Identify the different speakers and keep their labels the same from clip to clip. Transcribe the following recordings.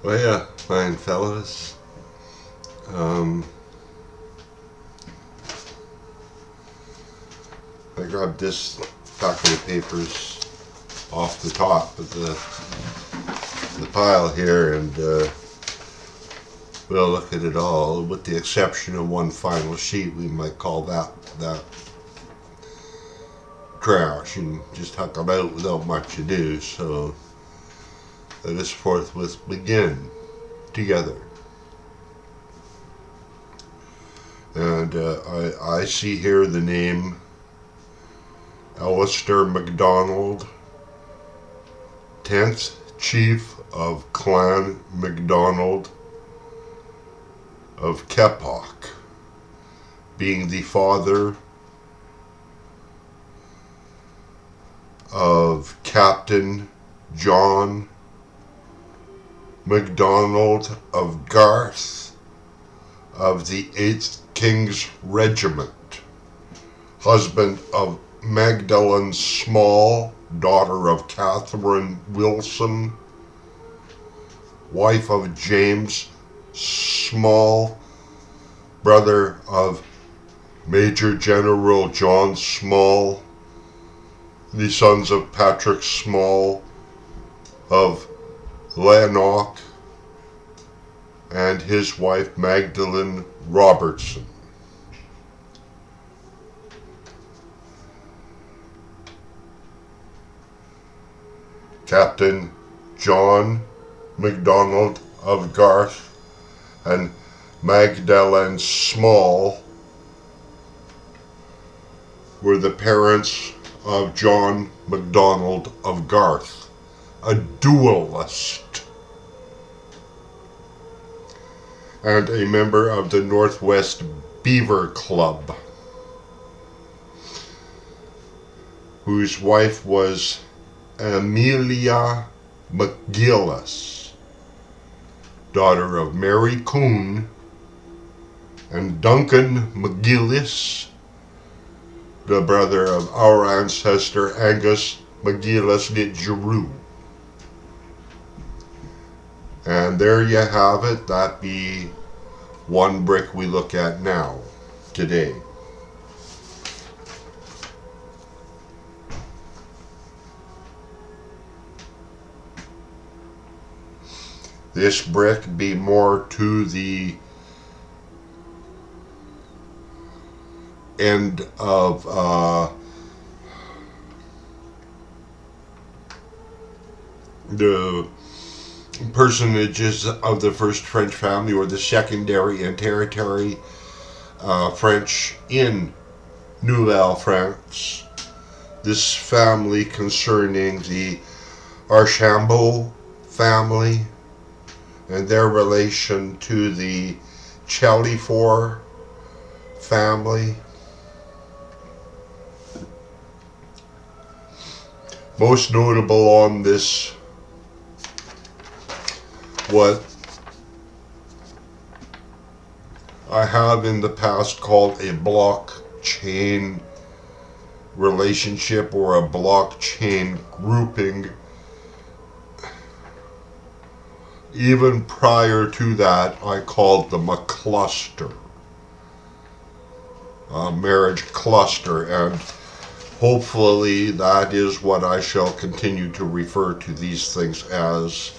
Speaker 1: Well, yeah, fine fellas. I grabbed this packet of papers off the top of the pile here, and we'll look at it all, with the exception of one final sheet. We might call that trash and just huck them out without much ado. So let us forthwith begin together. And I see here the name Alistair McDonald, 10th Chief of Clan McDonald of Quebec, being the father of Captain John McDonald of Garth of the 8th King's Regiment, husband of Magdalene Small, daughter of Catherine Wilson, wife of James Small, brother of Major General John Small, the sons of Patrick Small of Lanark, and his wife Magdalene Robertson. Captain John McDonald of Garth and Magdalene Small were the parents of John McDonald of Garth, a duelist and a member of the Northwest Beaver Club, whose wife was Amelia McGillis, daughter of Mary Coon and Duncan McGillis, the brother of our ancestor Angus McGillis de Giroux. And there you have it. That be one brick we look at now, today. This brick be more to the end of the personages of the first French family, or the secondary and tertiary French in Nouvelle France. This family concerning the Archambault family and their relation to the Chalifort family. Most notable on this, what I have in the past called a blockchain relationship, or a blockchain grouping. Even prior to that, I called them a cluster, a marriage cluster, and hopefully that is what I shall continue to refer to these things as,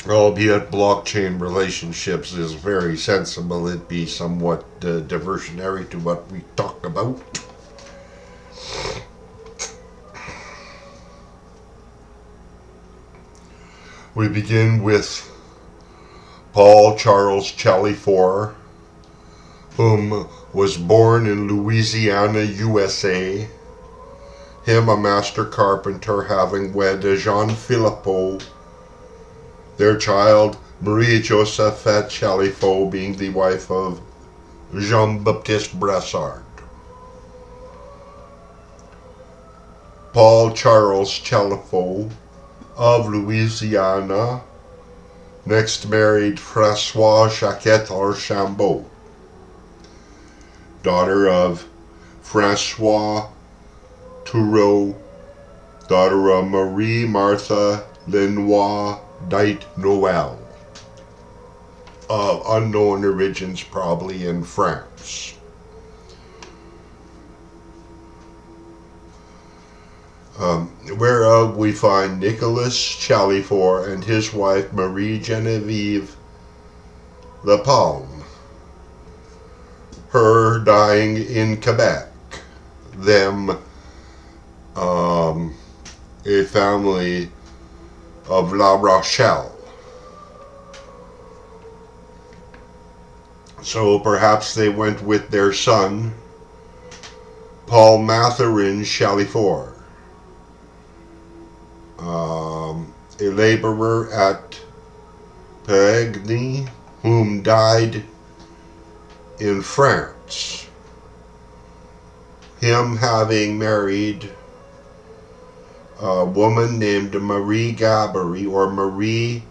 Speaker 1: albeit blockchain relationships is very sensible. It be somewhat diversionary to what we talk about. We begin with Paul Charles Chalifort, whom was born in Louisiana, USA, him a master carpenter, having wed Jean Philippot, their child Marie-Josephe Chalifort being the wife of Jean-Baptiste Brassard. Paul Charles Chalifort of Louisiana next married Françoise Jacquette Archambault, daughter of François Toureau, daughter of Marie Martha Lenoir Dite Noel, of unknown origins, probably in France. Whereof we find Nicolas Chalifort and his wife Marie-Genevieve Lapalme, her dying in Quebec, them a family of La Rochelle. So perhaps they went with their son, Paul Mathurin Chalifort, a laborer at Carignan, whom died in France, him having married a woman named Marie Gabory, or Marie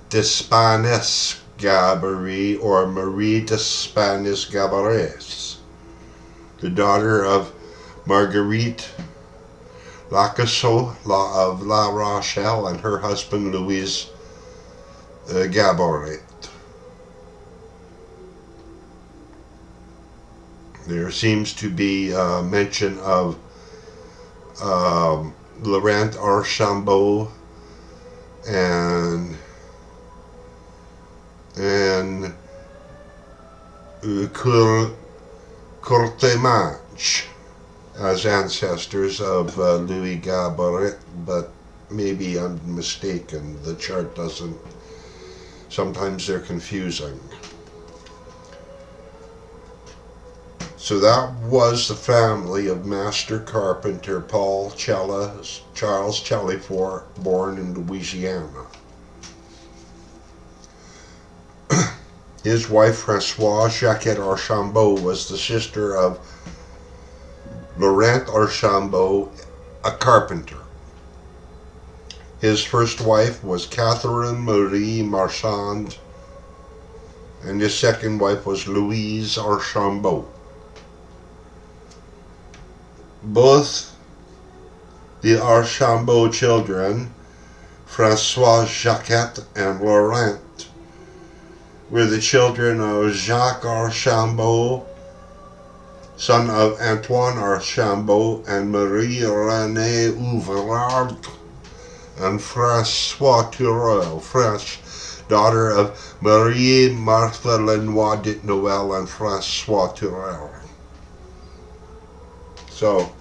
Speaker 1: Despanis Gabory, or Marie Despanis Gabores, the daughter of Marguerite Lacasso of La Rochelle and her husband Louise Gaboret. There seems to be mention of Laurent Archambault and Courtemanche as ancestors of Louis Gaboret, but maybe I'm mistaken. The chart doesn't. Sometimes they're confusing. So that was the family of Master Carpenter Paul Charles Chalifort, born in Louisiana. His wife Françoise Jacquette Archambault was the sister of Laurent Archambault, a carpenter. His first wife was Catherine Marie Marchand, and his second wife was Louise Archambault. Both the Archambault children, François Jacquette and Laurent, were the children of Jacques Archambault, son of Antoine Archambault, and Marie-Renée Ouvrard, and François Turel, French, daughter of Marie-Marthe Lenoir de Noël and François Turel. So,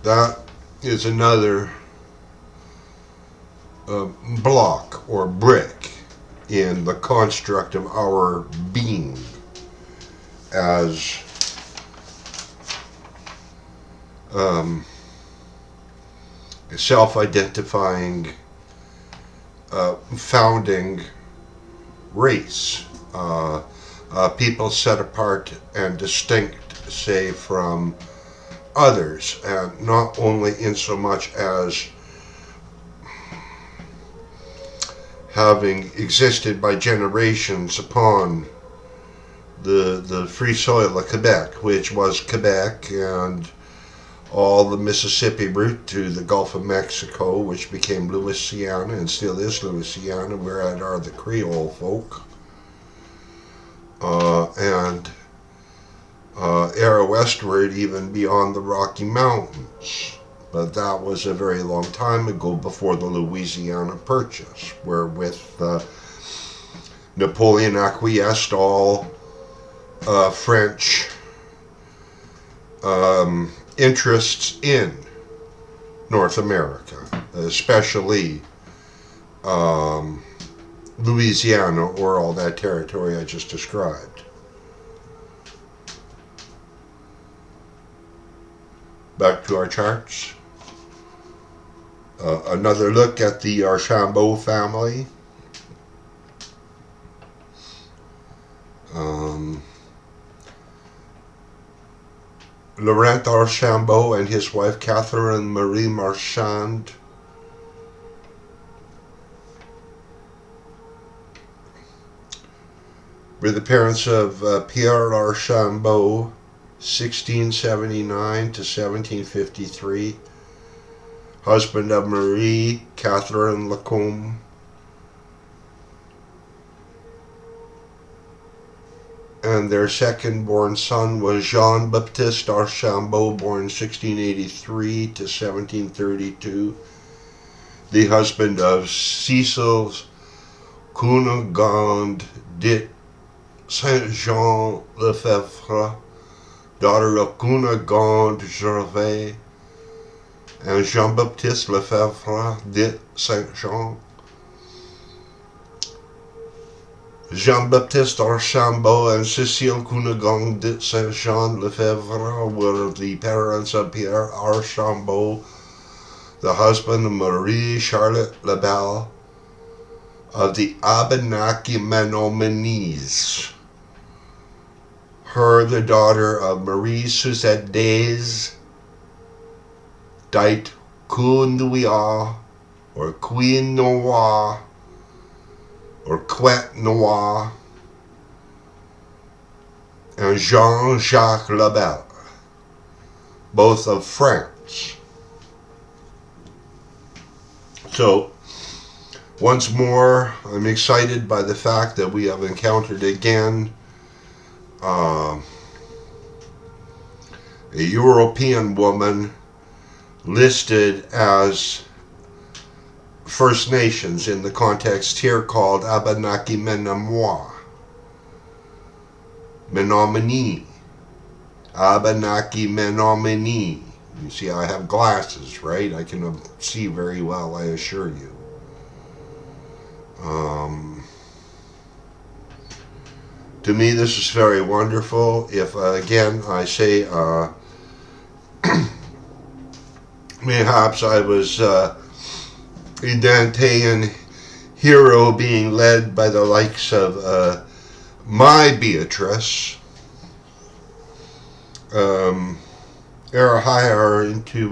Speaker 1: that is another block or brick in the construct of our being as a self-identifying founding race, people set apart and distinct, say, from others, and not only in so much as having existed by generations upon the free soil of Quebec, which was Quebec and all the Mississippi route to the Gulf of Mexico, which became Louisiana and still is Louisiana, where are the Creole folk, and era westward even beyond the Rocky Mountains. But that was a very long time ago, before the Louisiana Purchase, wherewith Napoleon acquiesced all French interests in North America, especially Louisiana, or all that territory I just described. Back to our charts. Another look at the Archambault family. Laurent Archambault and his wife Catherine Marie Marchand were the parents of Pierre Archambault, 1679 to 1753, husband of Marie Catherine Lacombe. And their second-born son was Jean-Baptiste Archambault, born 1683 to 1732, the husband of Cecile Cunegonde de Saint-Jean Lefebvre, daughter of Cunegonde Gervais and Jean-Baptiste Lefebvre de Saint-Jean. Jean-Baptiste Archambault and Cecile Cunegonde de Saint-Jean Lefebvre were the parents of Pierre Archambault, the husband of Marie-Charlotte Lebel of the Abenaki Menominese. Her, the daughter of Marie Suzette Days, died Counoua, or Queen Noir, or Quet Noir, and Jean-Jacques Lebel, both of France. So, once more, I'm excited by the fact that we have encountered again a European woman listed as First Nations in the context here called Abenaki Menominee. Abenaki Menominee. You see, I have glasses, right? I can see very well, I assure you. To me, this is very wonderful. If, again, I say, perhaps I was a Dantean hero being led by the likes of my Beatrice, ere higher into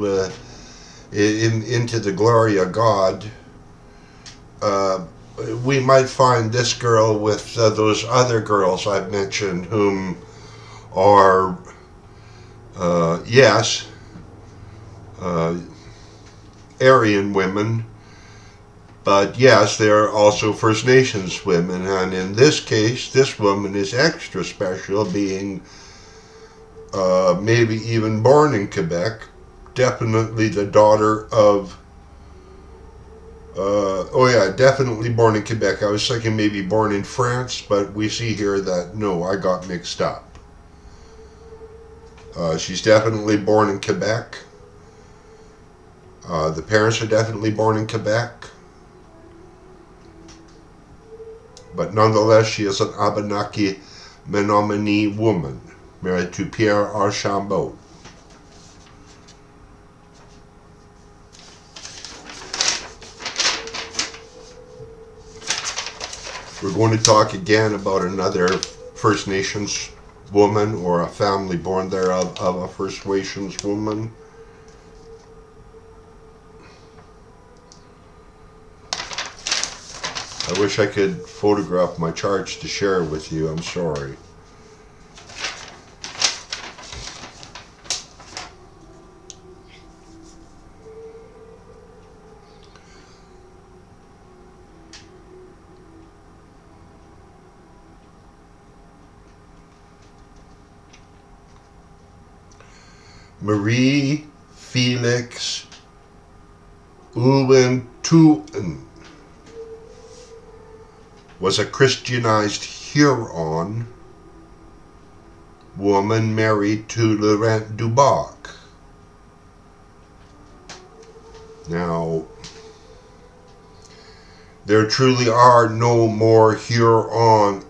Speaker 1: the glory of God. We might find this girl with those other girls I've mentioned, whom are, yes, Aryan women, but yes, they're also First Nations women, and in this case, this woman is extra special, being maybe even born in Quebec, definitely the daughter of definitely born in Quebec. I was thinking maybe born in France, but we see here that, no, I got mixed up. She's definitely born in Quebec. The parents are definitely born in Quebec. But nonetheless, she is an Abenaki Menominee woman, married to Pierre Archambault. We're going to talk again about another First Nations woman, or a family born thereof of a First Nations woman. I wish I could photograph my charts to share with you. I'm sorry. Marie-Felix Ouentouen was a Christianized Huron woman married to Laurent Dubac. Now, there truly are no more Huron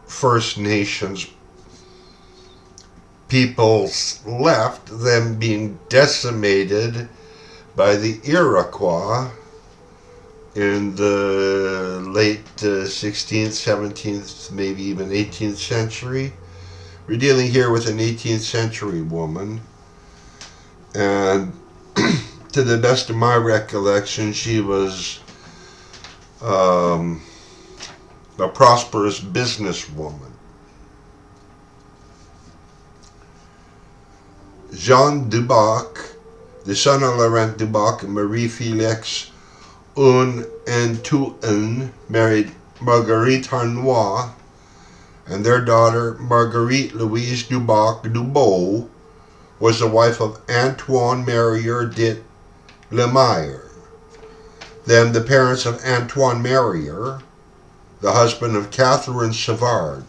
Speaker 1: First Nations peoples left, them being decimated by the Iroquois in the late 16th, 17th, maybe even 18th century. We're dealing here with an 18th century woman, and to the best of my recollection, she was a prosperous businesswoman. Jean Dubac the son of Laurent Duboc and Marie-Felix Ouentouen married Marguerite Harnois, and their daughter Marguerite Louise Duboc Dubois was the wife of Antoine Marrier de Lemire. Then the parents of Antoine Marrier, the husband of Catherine Savard,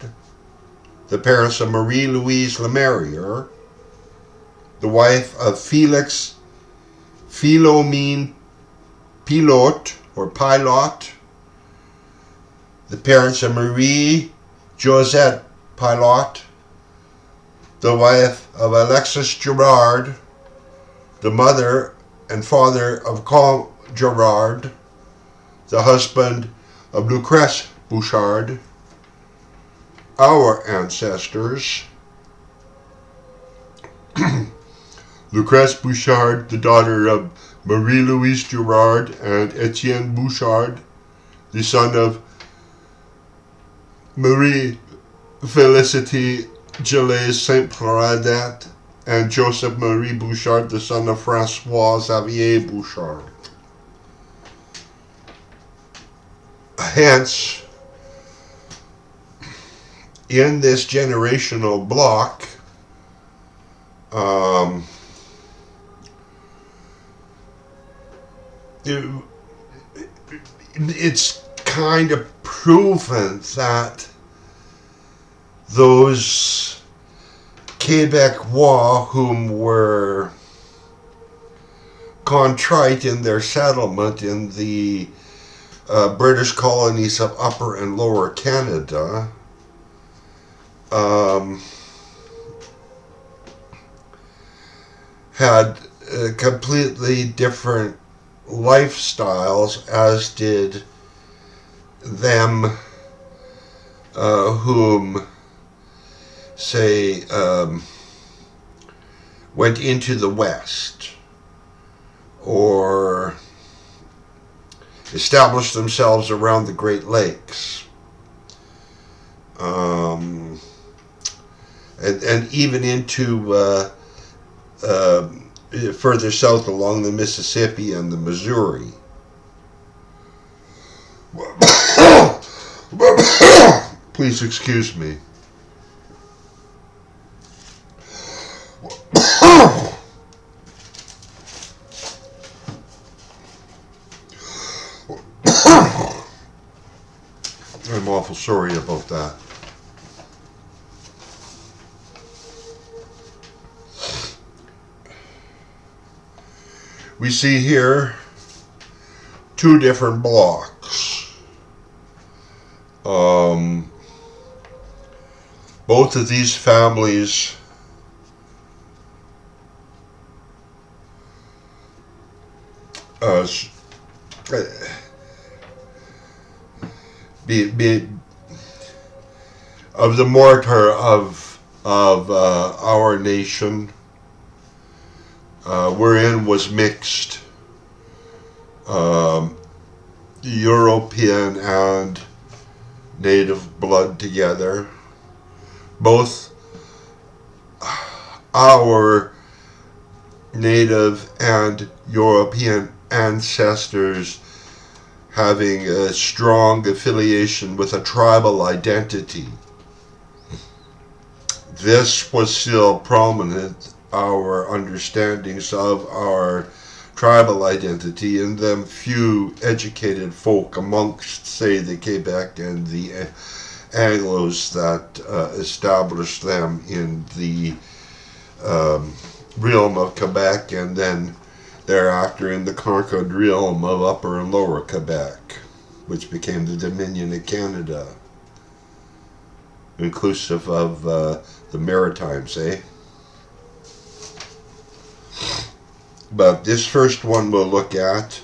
Speaker 1: the parents of Marie-Louise Lemerrier, the wife of Felix Philomene Pilote, the parents of Marie-Josephe Pilote, the wife of Alexis Gerard, the mother and father of Comte Gerard, the husband of Lucrèce Bouchard, our ancestors. Lucrèce Bouchard, the daughter of Marie-Louise Gerard and Etienne Bouchard, the son of Marie-Félicité Gilles Saint-Pradat and Joseph Marie Bouchard, the son of François Xavier Bouchard. Hence, in this generational block, it's kind of proven that those Quebecois whom were contrite in their settlement in the British colonies of Upper and Lower Canada had completely different lifestyles, as did them whom, say, went into the West or established themselves around the Great Lakes, and even into further south along the Mississippi and the Missouri. Please excuse me. I'm awful sorry about that. We see here two different blocks. Both of these families of the mortar of our nation, wherein was mixed European and native blood together. Both our native and European ancestors having a strong affiliation with a tribal identity. This was still prominent, our understandings of our tribal identity, and them few educated folk amongst, say, the Quebec and the Anglos that established them in the realm of Quebec, and then thereafter in the conquered realm of Upper and Lower Quebec, which became the Dominion of Canada, inclusive of the Maritimes, But this first one we'll look at,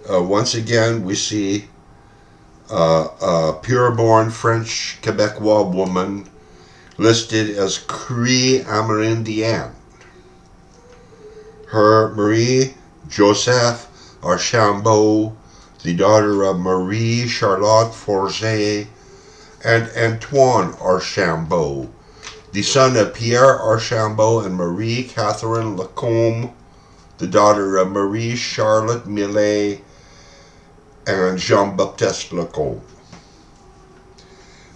Speaker 1: once again we see a pure-born French Quebecois woman listed as Cree Amerindienne. Her Marie-Josephe Archambault, the daughter of Marie-Charlotte Forget and Antoine Archambault, the son of Pierre Archambault and Marie-Catherine Lacombe the daughter of Marie-Charlotte Millet and Jean-Baptiste Letendre.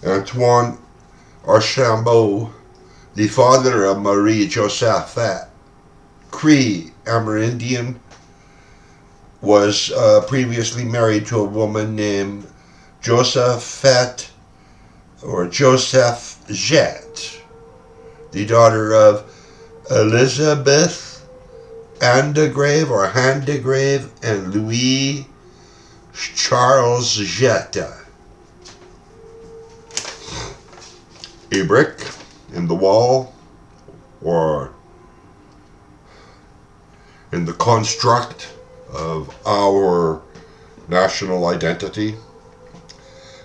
Speaker 1: Antoine Archambault, the father of Marie-Josephe, Cree Amerindienne, was previously married to a woman named Josephte the daughter of Elizabeth Andegrave and Louis Charles Jette. A brick in the wall, or in the construct of our national identity.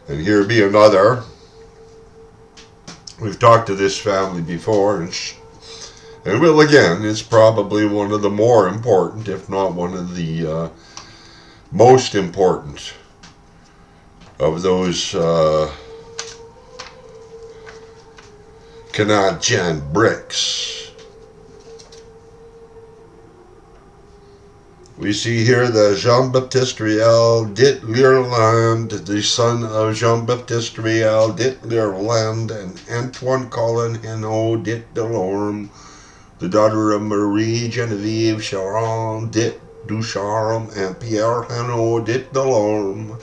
Speaker 1: And here be another. We've talked to this family before, and well, again, it's probably one of the more important, if not one of the most important of those Canadian bricks. We see here the Jean-Baptiste Letendre, the son of Jean-Baptiste Letendre and Antoine Colin Henault Delorme, the daughter of Marie-Geneviève Charon Ducharme and Pierre Henault Delorme,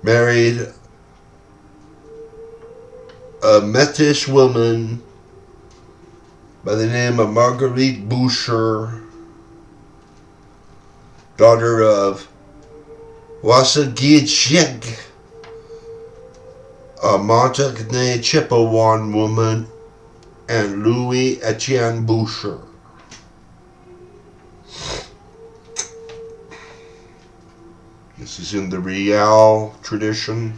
Speaker 1: married a Métis woman by the name of Marguerite Boucher, daughter of Wasagijig, a Montagnais Chippewa woman, and Louis Etienne Boucher. This is in the Riel tradition.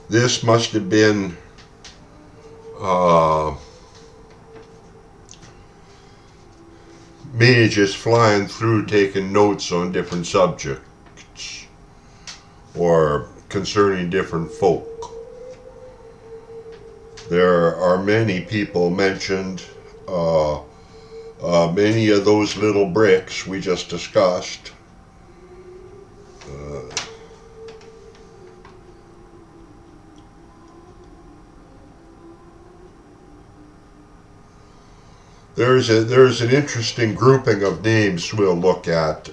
Speaker 1: This must have been me just flying through taking notes on different subjects or concerning different folk. There are many people mentioned, many of those little bricks we just discussed. There's an interesting grouping of names we'll look at.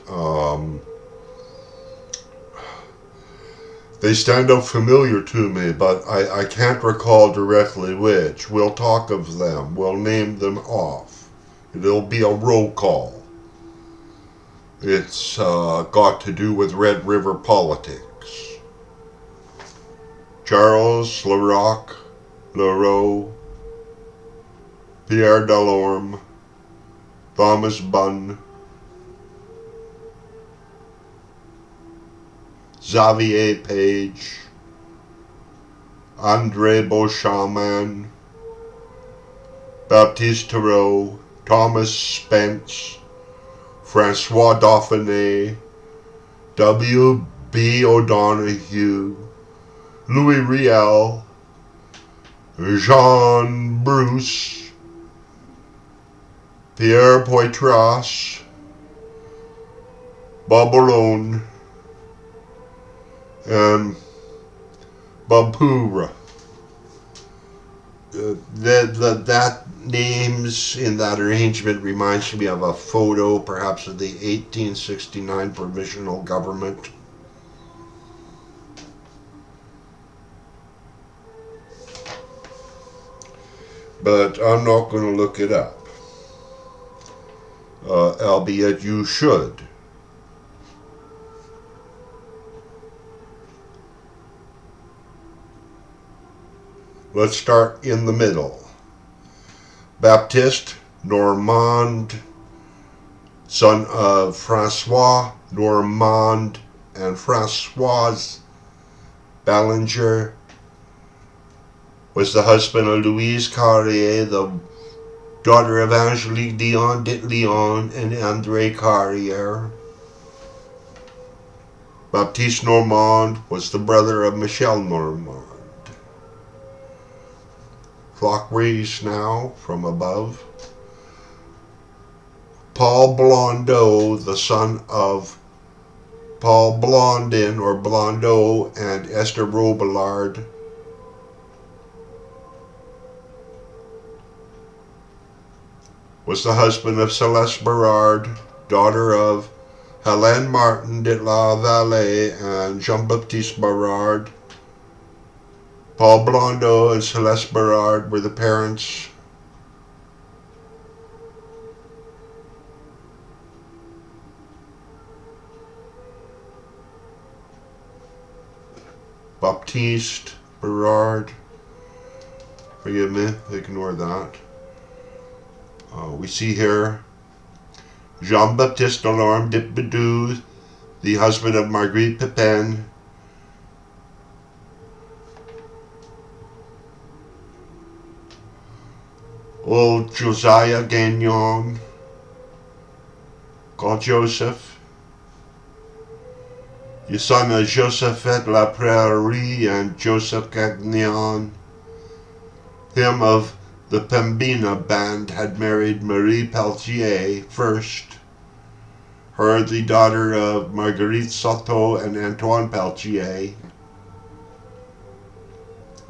Speaker 1: They stand out familiar to me, but I can't recall directly which. We'll talk of them. We'll name them off. It'll be a roll call. It's got to do with Red River politics. Charles Larocque, Leroux, Pierre Delorme, Thomas Bunn, Xavier Page, André Beauchamp, Baptiste Thoreau, Thomas Spence, Francois Dauphiné, W. B. O'Donoghue, Louis Riel, Jean Bruce, Pierre Poitras, Bob Malone, and Bapoura. That names in that arrangement reminds me of a photo, perhaps of the 1869 Provisional Government. But I'm not going to look it up. Albeit you should. Let's start in the middle. Baptiste Normand, son of Francois Normand and Françoise Ballinger, was the husband of Louise Carrier, the daughter of Angelique Dion d'Itlyon and André Carrier. Baptiste Normand was the brother of Michel Normand. Flock raised now from above. Paul Blondeau, the son of Paul Blondin or Blondeau and Esther Robillard, was the husband of Celeste Berard, daughter of Hélène Martin de Lavallee and Jean-Baptiste Berard. Paul Blondeau and Celeste Berard were the parents. Baptiste Berard, forgive me, ignore that. We see here Jean-Baptiste Delorme de Bedou, the husband of Marguerite Pepin. Old Josiah Gagnon, called Joseph. The son of Josephte La Prairie and Joseph Carignan. Him of the Pembina band had married Marie Peltier first, her the daughter of Marguerite Soto and Antoine Peltier.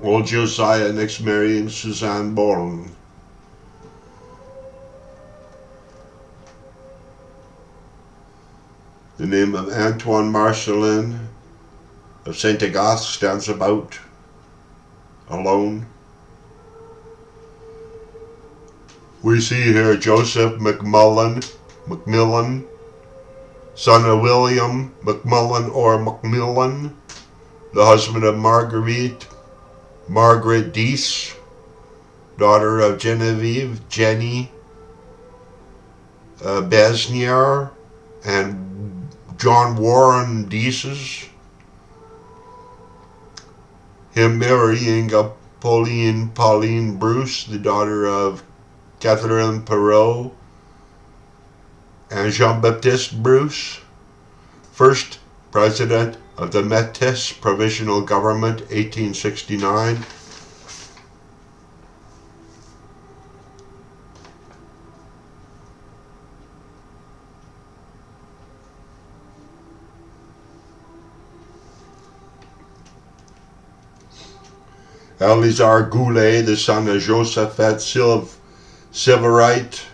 Speaker 1: Old Josiah next marrying Suzanne Bourne. The name of Antoine Marcelin of Saint-Agathe stands about alone. We see here Joseph McMillan, son of William McMullen or Macmillan, the husband of Marguerite Dees, daughter of Genevieve, Jenny Besnier, and John Warren Deeses. Him marrying a Pauline Bruce, the daughter of Catherine Perrault and Jean-Baptiste Bruce, first president of the Métis Provisional Government, 1869. Elizar Goulet, the son of Josephte Silverite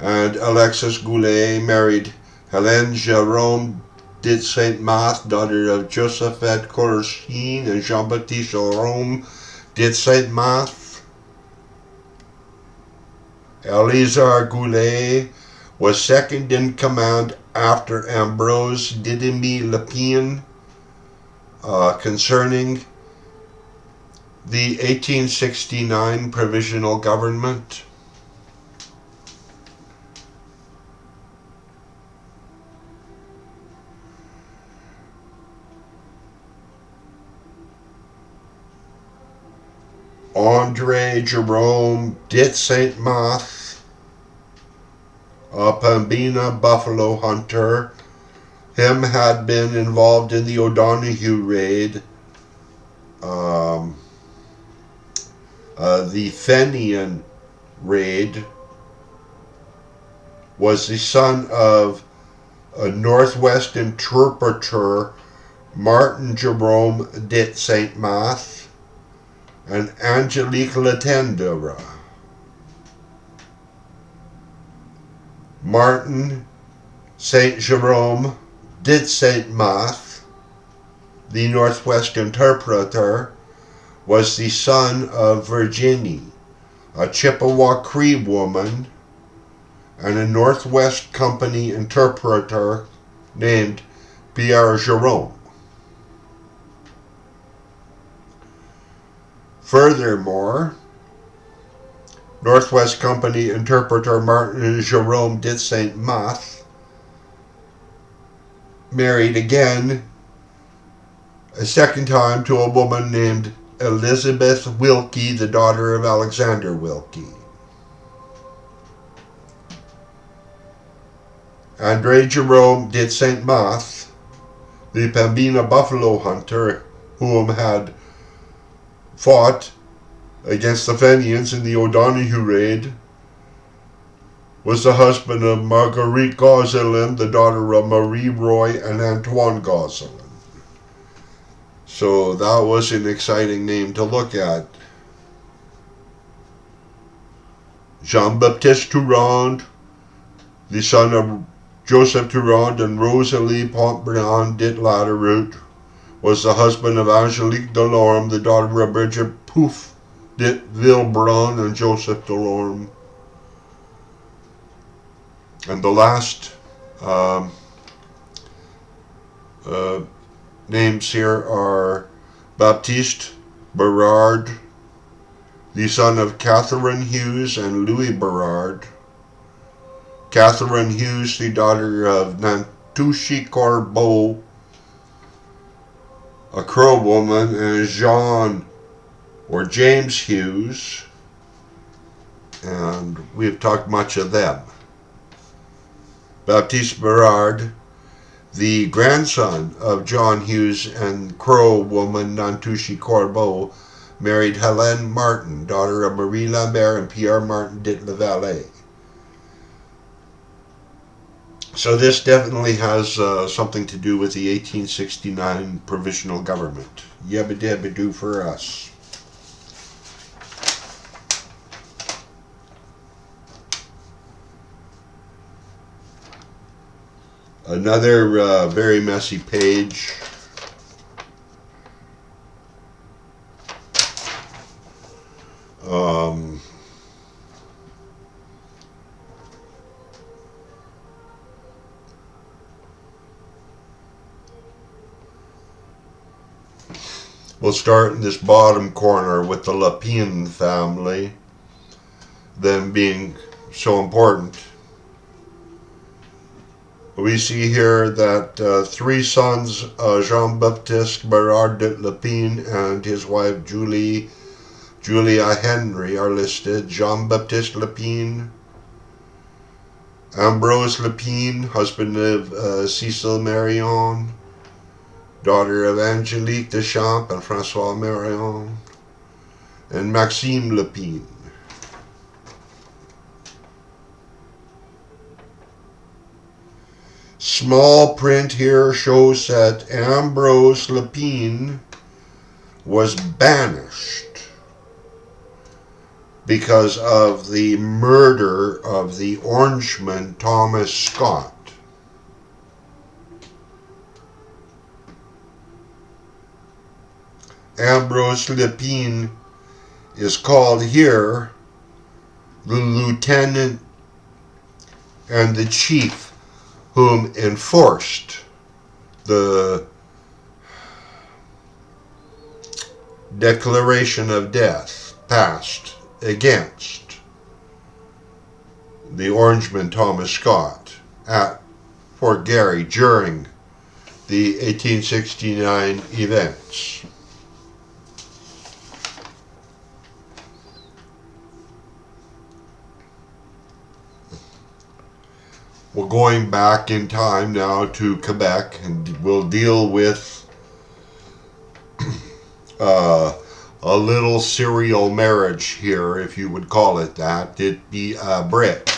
Speaker 1: and Alexis Goulet, married Hélène Jérôme de Saint-Marthe, daughter of Josephte Courcine and Jean-Baptiste Jérôme de Saint-Marthe. Elizar Goulet was second in command after Ambrose Didemy Lepine concerning the 1869 Provisional Government. André Jerome de Saint-Marthe, a Pembina buffalo hunter. Him had been involved in the O'Donoghue raid, the Fenian raid, was the son of a Northwest interpreter Martin Jerome de Saint-Marthe and Angelique Letendre. Martin Saint Jerome de Saint-Marthe, the Northwest interpreter, was the son of Virginie, a Chippewa Cree woman, and a Northwest Company interpreter named Baillaregeon. Furthermore, Northwest Company interpreter Martin Jerome de Saint-Marthe married again a second time to a woman named Elizabeth Wilkie, the daughter of Alexander Wilkie. André Jerome de Saint-Marthe the Pembina buffalo hunter, whom had fought against the Fenians in the O'Donoghue raid, was the husband of Marguerite Gosselin, the daughter of Marie Roy and Antoine Gosselin. So that was an exciting name to look at. Jean-Baptiste Letendre, the son of Josephte Cree and Rosalie Pontbriand dit Latteroute, was the husband of Angelique Delorme, the daughter of Bridget Pouf dit Villebrun and Joseph Delorme. And the last names here are Baptiste Berard, the son of Catherine Hughes and Louis Berard. Catherine Hughes, the daughter of Nantouche Corbeau, a Crow woman, and Jeanne or James Hughes, and we've talked much of them. Baptiste Berard, the grandson of John Hughes and Crow woman Nantouche Corbeau, married Helene Martin, daughter of Marie Lambert and Pierre Martin dit Lavallee. So this definitely has something to do with the 1869 provisional government. Yabba dabba do for us. Another very messy page. We'll start in this bottom corner with the Lapine family, them being so important. We see here that three sons, Jean-Baptiste Berard de Lapine and his wife Julia Henry, are listed. Jean-Baptiste Lapine, Ambrose Lapine, husband of Cecile Marion, daughter of Angelique Deschamps and François Marion, and Maxime Lapine. Small print here shows that Ambrose Lapine was banished because of the murder of the Orangeman Thomas Scott. Ambrose Lapine is called here the lieutenant and the chief whom enforced the declaration of death passed against the Orangeman Thomas Scott at Fort Garry during the 1869 events. We're going back in time now to Quebec, and we'll deal with a little serial marriage here, if you would call it that. It'd be a brick.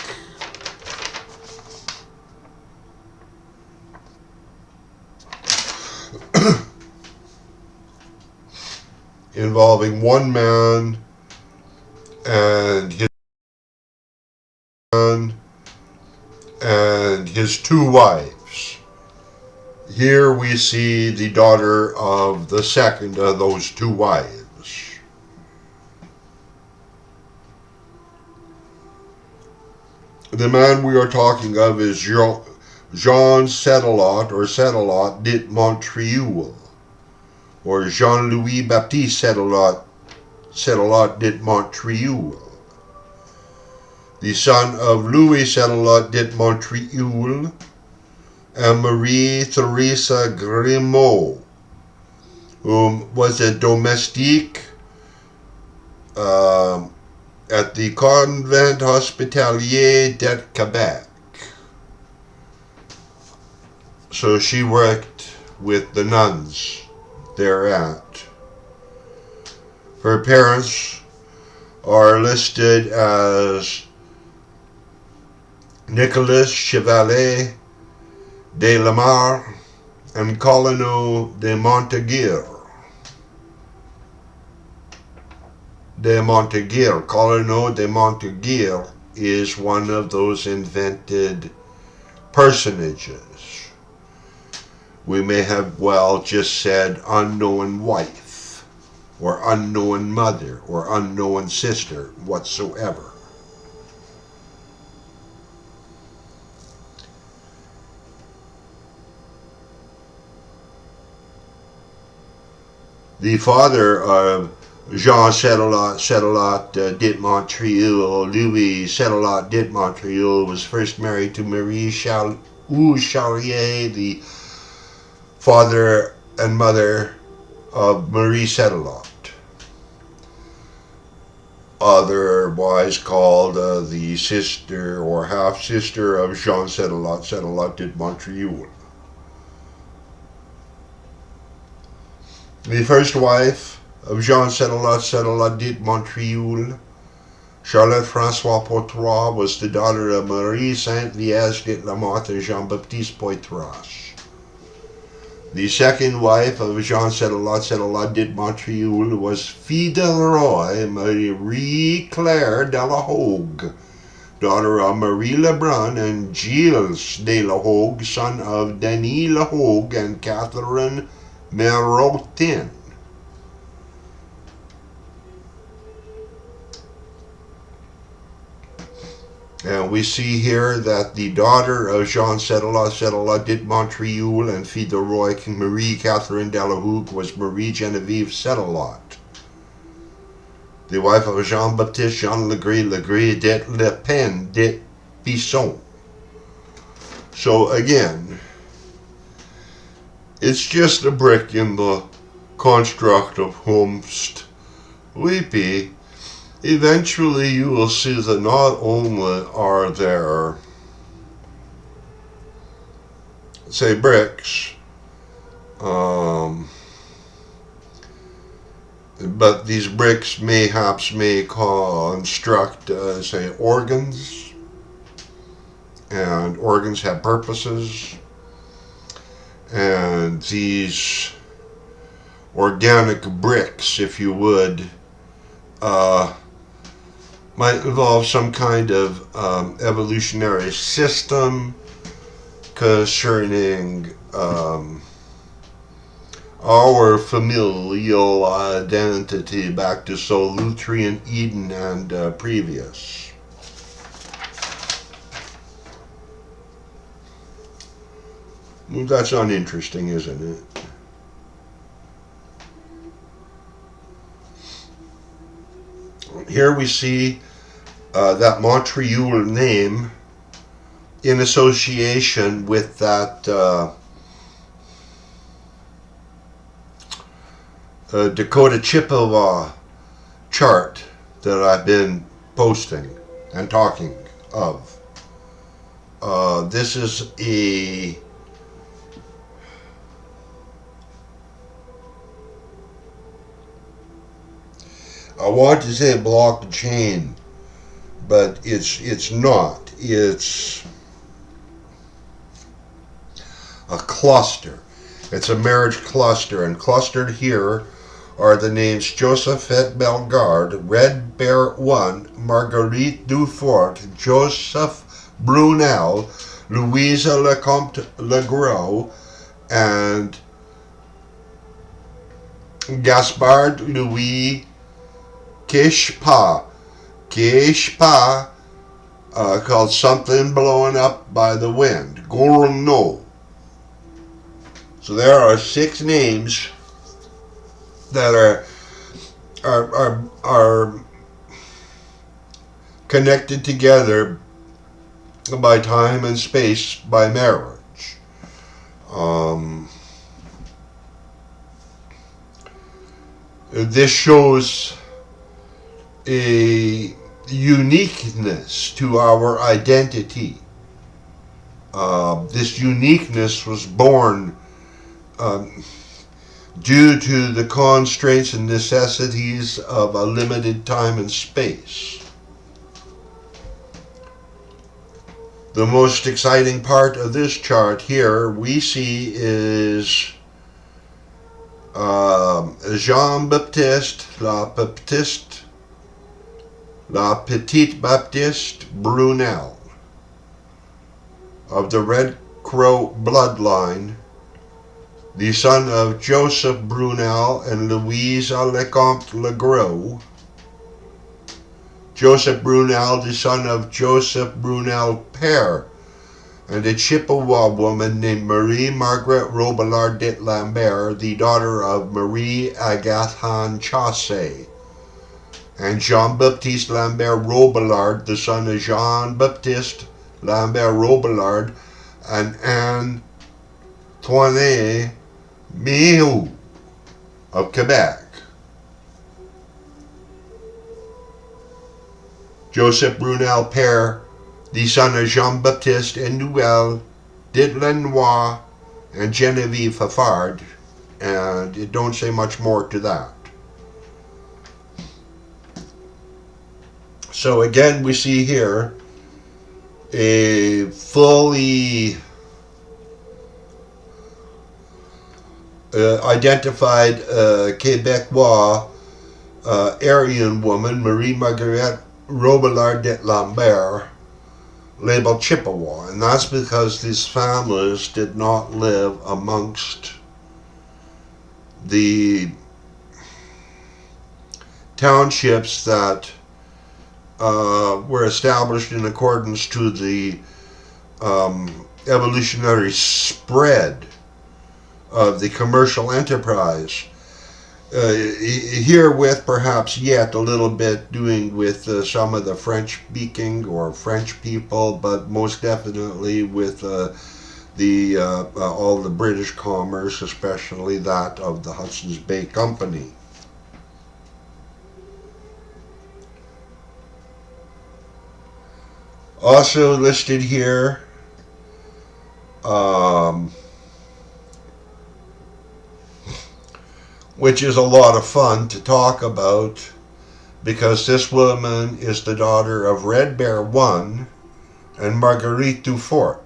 Speaker 1: Involving one man and his two wives. Here we see the daughter of the second of those two wives. The man we are talking of is Jean Settelot or Settelot dit Montreal, or Jean-Louis Baptiste Settelot dit Montreal, the son of Louis Settelot dit Montreal and Marie-Theresa Grimaud, whom was a domestique at the Convent Hospitalier de Quebec. So she worked with the nuns thereat. Her parents are listed as Nicolas Chevalier de Lamar and Colonel de Montaguer. Colonel de Montaguer is one of those invented personages. We may have well just said unknown wife, or unknown mother, or unknown sister, whatsoever. The father of Jean-Charlotte de Montreal, Louis Charlotte de Montreal, was first married to Marie-Charlotte, the father and mother of Marie-Charlotte, otherwise called the sister or half-sister of Jean-Charlotte de Montreal. The first wife of Jean-Charlotte de Montreal, Charlotte François Poitras, was the daughter of Marie Sainte-Liege de Lamotte and Jean-Baptiste Poitras. The second wife of Jean-Charlotte de Montreal was fille de Roy, Marie-Claire de la Hogue, daughter of Marie Lebrun and Gilles de la Hogue, son of Denis la Hogue and Catherine Merotin. And we see here that the daughter of Jean-Charlotte de Montreal and fille de Roy, Marie Catherine de la Hogue, was Marie Genevieve Charlotte, the wife of Jean-Baptiste Jean Legree de Le Pen de Bisson. So again, it's just a brick in the construct of whomst we be. Eventually you will see that not only are there, say, bricks, but these bricks mayhaps may construct, say, organs, and organs have purposes, and these organic bricks, if you would, might involve some kind of evolutionary system concerning our familial identity back to Solutrean Eden and previous. Well, that's uninteresting, isn't it? Here we see that Montreal name in association with that Dakota Chippewa chart that I've been posting and talking of. This is I want to say blockchain, but it's not. It's a cluster. It's a marriage cluster, and clustered here are the names Josephte Bellegarde, Red Bear 1, Marguerite Dufort, Joseph Brunel, Louise Lecomte Legros, and Gaspard Louis Kishpa, called Something Blowing Up by the Wind, Gourno. So there are 6 names that are connected together by time and space by marriage. This shows a uniqueness to our identity. This uniqueness was born due to the constraints and necessities of a limited time and space. The most exciting part of this chart here we see is Jean-Baptiste, La Petite Baptiste Brunel of the Red Crow bloodline, the son of Joseph Brunel and Louise Lecomte Legros. Joseph Brunel, the son of Joseph Brunel Père, and a Chippewa woman named Marie-Marguerite Robillard de Lambert, the daughter of Marie Agathan Chassé, and Jean-Baptiste Lambert Robillard, the son of Jean-Baptiste Lambert Robillard and Antoine Mihu of Quebec. Joseph Brunel Père, the son of Jean-Baptiste and Noël Ditlenois and Genevieve Fafard, and it don't say much more to that. So again, we see here a fully identified Quebecois Aryan woman, Marie-Marguerite Robillard de Lambert, labeled Chippewa, and that's because these families did not live amongst the townships that were established in accordance to the evolutionary spread of the commercial enterprise. Herewith perhaps yet a little bit doing with some of the French-speaking or French people, but most definitely with all the British commerce, especially that of the Hudson's Bay Company. Also listed here, which is a lot of fun to talk about, because this woman is the daughter of Red Bear I and Marguerite Dufort.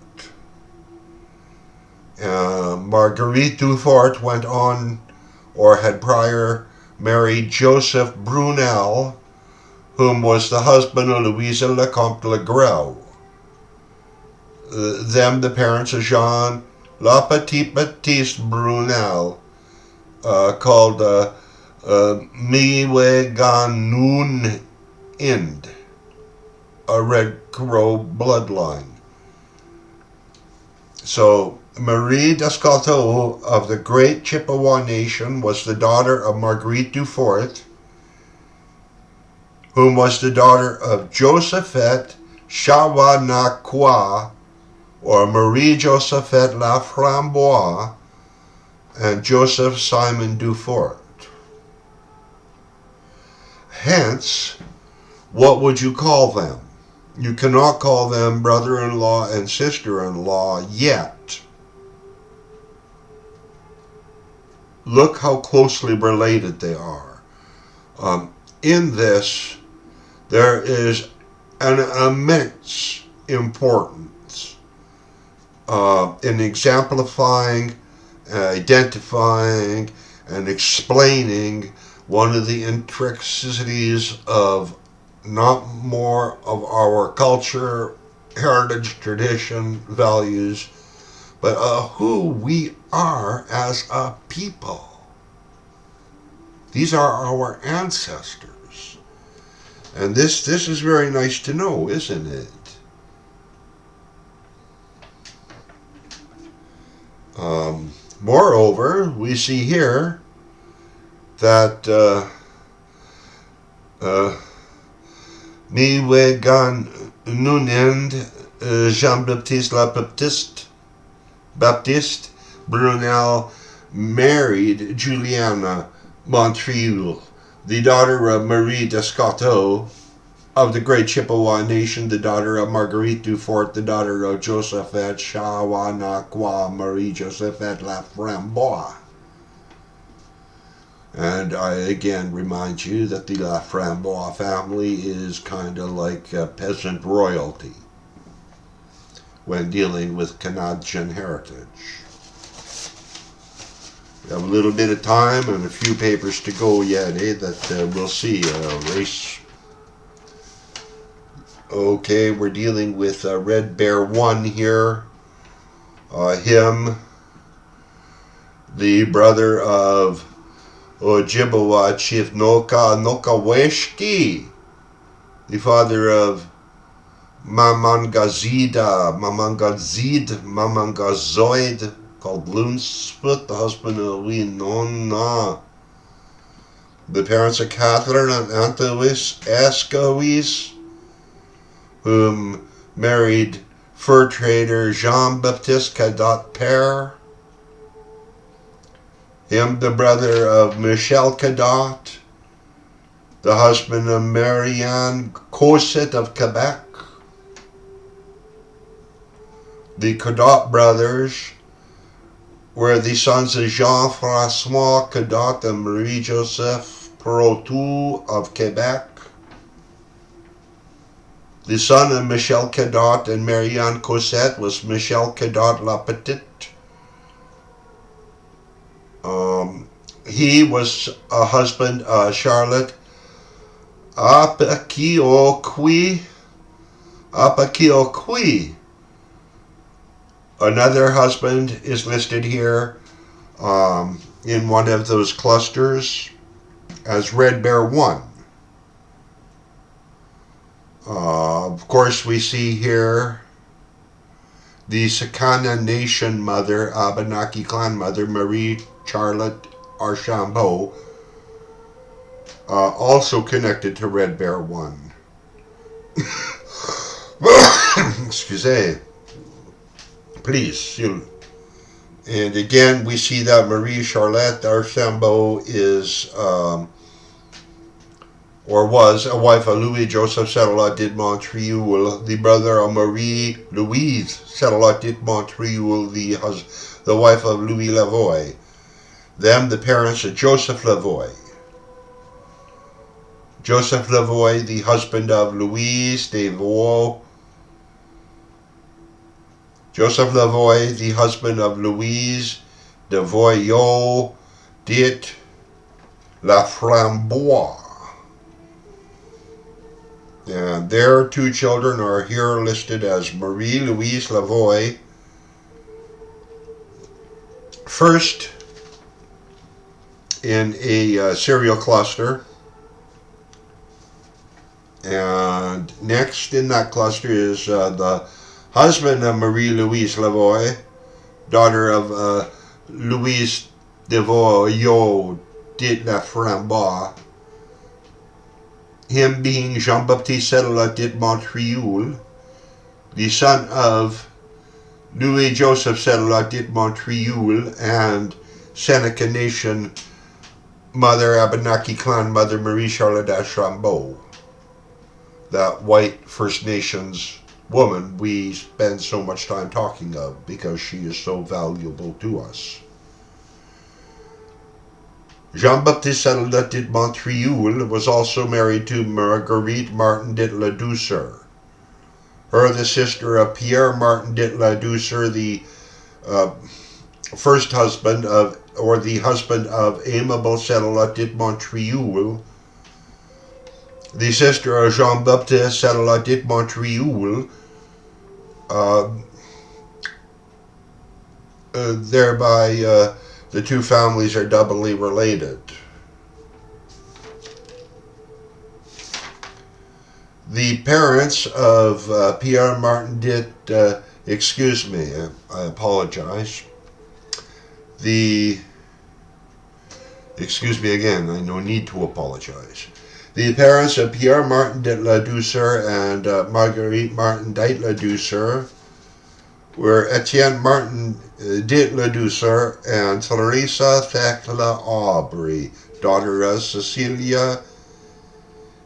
Speaker 1: Marguerite Dufort went on, or had prior married Joseph Brunel, whom was the husband of Louise Lecomte Legros. Them the parents of Jeanne, La Petite Baptiste Brunel, called Miweganun Ind, a Red Crow bloodline. So Marie Descoteau of the Great Chippewa Nation was the daughter of Marguerite Dufort, whom was the daughter of Josephte Chawanaquois, or Marie-Joseph Laframboise, and Joseph Simon Dufort. Hence, what would you call them? You cannot call them brother-in-law and sister-in-law yet. Look how closely related they are. In this, there is an immense importance in exemplifying, identifying, and explaining one of the intricacies of not more of our culture, heritage, tradition, values, but who we are as a people. These are our ancestors. And this is very nice to know, isn't it? Moreover, we see here that Miweganunind Jean-Baptiste Baptiste Brunel married Juliana Montreal, the daughter of Marie Descoteau, of the great Chippewa nation, the daughter of Marguerite Dufort, the daughter of Josephte Shawanakwa, Marie-Josephe La Framboise. And I again remind you that the La Framboise family is kind of like peasant royalty when dealing with Canadian heritage. We have a little bit of time and a few papers to go yet, that we'll see. Race. Okay, we're dealing with Red Bear 1 here. Him, the brother of Ojibwa Chief Nokaweshki, the father of Mamangazoid, called Loonsput, the husband of Winona. The parents of Catherine and Antois Escowis, whom married fur trader Jean-Baptiste Cadot Père. Him, the brother of Michel Cadot, the husband of Marianne Cosette of Quebec. The Cadot brothers were the sons of Jean-François Cadot and Marie-Josephe Protou of Quebec. The son of Michel Cadot and Marianne Cosette was Michel Cadot La Petite. He was a husband of Charlotte Apikiokwe. Another husband is listed here in one of those clusters as Red Bear 1. Of course, we see here the Seneca Nation mother, Abenaki clan mother, Marie-Charlotte Archambault, also connected to Red Bear 1. Excuse me. Please. And again, we see that Marie-Charlotte Archambault is, or was, a wife of Louis-Joseph Settler de Montreal, the brother of Marie-Louise Settler de Montreal, the wife of Louis Lavoie. Them, the parents of Joseph Lavoie. Joseph Lavoie, the husband of Louise Devoe. Joseph Lavoie, the husband of Louise Devoyot dit La Framboise. And their two children are here listed as Marie-Louise Lavoie. First in a serial cluster. And next in that cluster is the husband of Marie-Louise Lavoie, daughter of Louise Devoyot dit La Framboise. Him being Jean-Baptiste Letendre de Montreal, the son of Louis-Josephe Letendre de Montreal and Seneca Nation mother, Abenaki clan mother, Marie-Charlotte Archambault. That white First Nations woman we spend so much time talking of because she is so valuable to us. Jean-Baptiste Letendre de Montreal was also married to Marguerite Martin de la Douceur. Her, the sister of Pierre Martin de la Douceur, the first husband of, or the husband of Aimable Letendre de Montreal, the sister of Jean-Baptiste Letendre de Montreal, thereby the two families are doubly related. The parents of Pierre Martin I apologize. Excuse me again, I no need to apologize. The parents of Pierre Martin de la Douceur and Marguerite Martin de la Douceur were Etienne Martin de la Douceur and Clarissa Thecla Aubry, daughter of Cecilia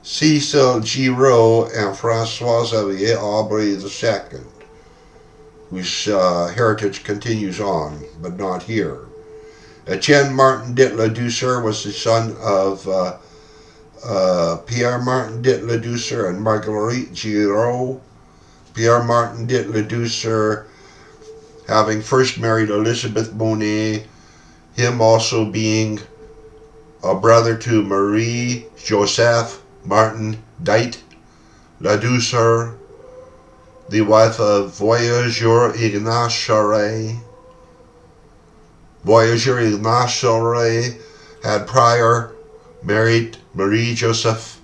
Speaker 1: Cecil Giraud and François Xavier Aubry II, whose heritage continues on, but not here. Etienne Martin dit Ledouceur was the son of Pierre Martin dit Ledouceur and Marguerite Giraud. Pierre Martin dit Ledouceur having first married Elizabeth Monet, him also being a brother to Marie-Josephe Martin dit Ledouceur, the wife of Voyageur Ignace Charest. Voyageur Ignace Charest had prior married Marie-Josephe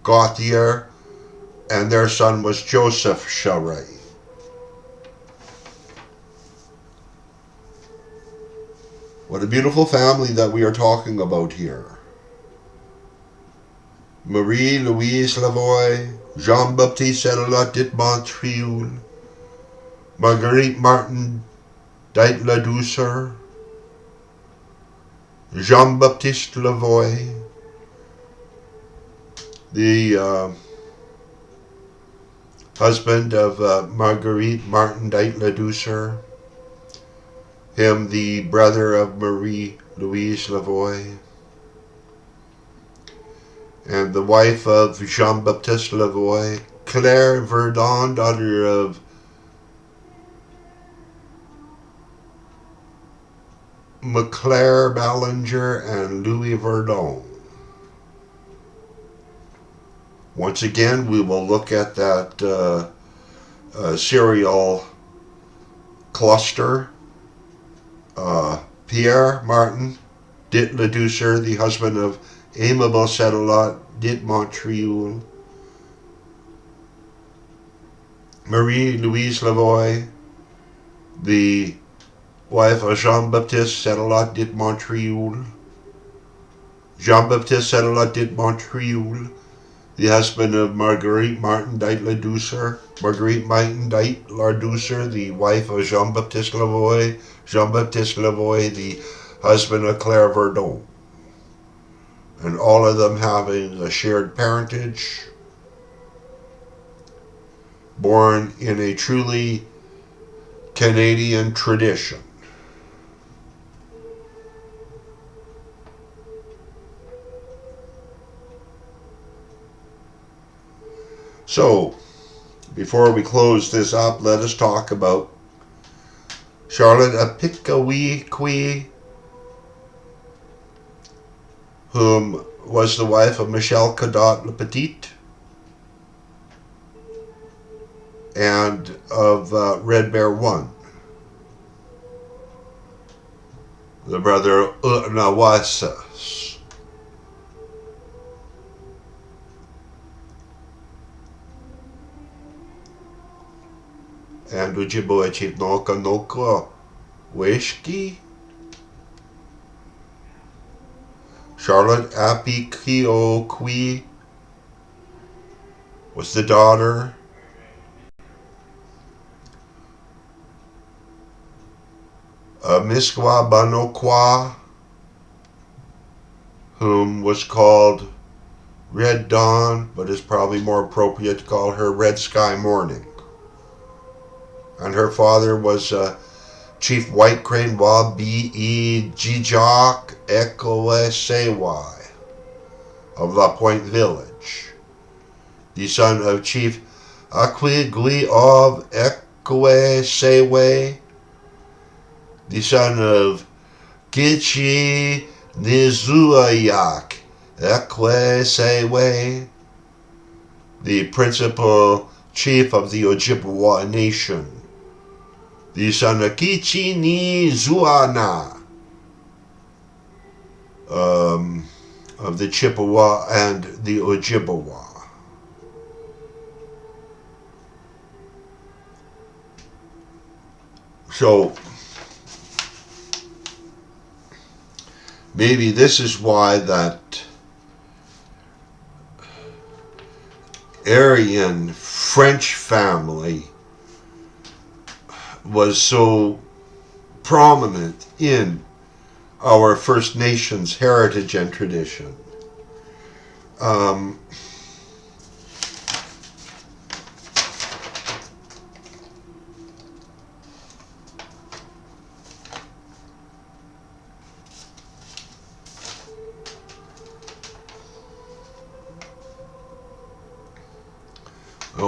Speaker 1: Gauthier, and their son was Joseph Charest. What a beautiful family that we are talking about here. Marie-Louise Lavoie, Jean-Baptiste Letendre dit Montreal, Marguerite Martin dit Ledouceur, Jean-Baptiste Lavoie, the husband of Marguerite Martin dit Ledouceur, him the brother of Marie-Louise Lavoie, and the wife of Jean-Baptiste Lavoie, Claire Verdon, daughter of Maclaire Ballinger and Louis Verdon. Once again, we will look at that serial cluster. Pierre Martin dit Ledouceur, the husband of Aimable Seneca dit Montreal. Marie-Louise Lavoie, the wife of Jean-Baptiste Seneca dit Montreal. Jean-Baptiste Seneca dit Montreal, the husband of Marguerite Martin dit Ledouceur. Marguerite Martin dit Ledouceur, the wife of Jean-Baptiste Lavoie. Jean-Baptiste Lavoie, the husband of Claire Verdon. And all of them having a shared parentage, born in a truly Canadian tradition. So, before we close this up, let us talk about Charlotte Apikiokwe, whom was the wife of Michel Cadotte Le Petit and of Red Bear I, the brother Unawasis. And Ujibwe Chief Noka Weshki. Charlotte Apikiokwe was the daughter of Miskwa Banokwa, whom was called Red Dawn, but is probably more appropriate to call her Red Sky Morning. And her father was Chief White Crane Wa B.E. Jijak Ekowe Sewai of La Pointe Village, the son of Chief Akwigui of Ekowe Sewai, the son of Kichi Nizuayak Ekwe Sewai, the principal chief of the Ojibwa nation, the son of Kichi Nizuana of the Chippewa and the Ojibwa. So maybe this is why that Aryan French family was so prominent in our First Nations heritage and tradition.